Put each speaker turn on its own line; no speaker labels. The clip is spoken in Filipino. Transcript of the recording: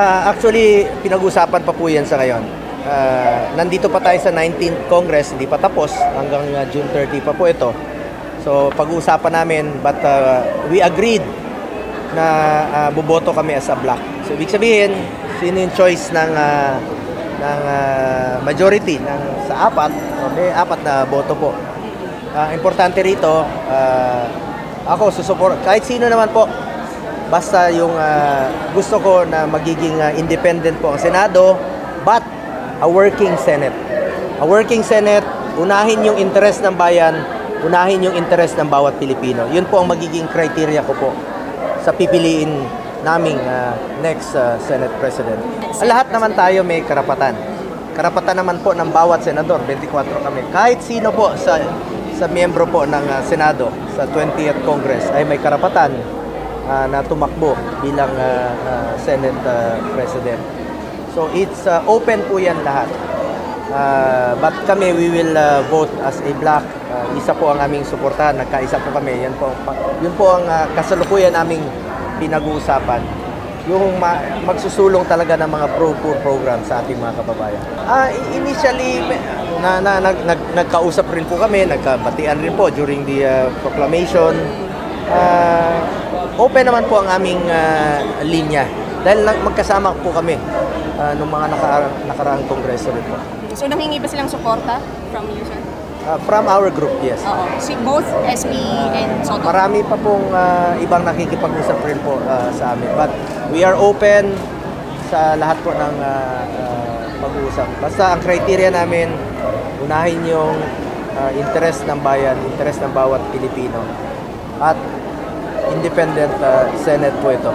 Actually, pinag-usapan pa po yan sa ngayon. Nandito pa tayo sa 19th Congress, hindi pa tapos. Hanggang June 30 pa po ito. So, pag-uusapan namin, but we agreed na buboto kami as a block. So, ibig sabihin, sino yung choice ng majority sa apat, may apat na boto po. Importante rito, ako susuport, kahit sino naman po, basta yung gusto ko na magiging independent po ang Senado, but a working Senate. A working Senate, unahin yung interest ng bayan, unahin yung interest ng bawat Pilipino. Yun po ang magiging criteria ko po sa pipiliin naming next Senate President. Lahat naman tayo may karapatan. Karapatan naman po ng bawat senador, 24 kami. Kahit sino po sa miyembro po ng Senado sa 20th Congress ay may karapatan na tumakbo bilang Senate President. So it's open po yan lahat. But kami, we will vote as a block. Isa po ang aming suportahan, nagkaisa po kami. Yun po ang kasalukuyan naming pinag-uusapan. Yung magsusulong talaga ng mga pro-poor program sa ating mga kababayan. Initially, nagkausap rin po kami, nagkabatian rin po during the proclamation. Open naman po ang aming linya. Dahil magkasama po kami nung mga nakaraang kongreso rin po.
So nanghingi ba silang suporta from you, sir?
From our group, yes.
Both SP and Soto?
Marami pa pong ibang nakikipag-usap rin po sa amin. But we are open sa lahat po ng pag-uusap. Basta ang criteria namin, unahin yung interest ng bayan, interest ng bawat Pilipino. At independent Senate po ito.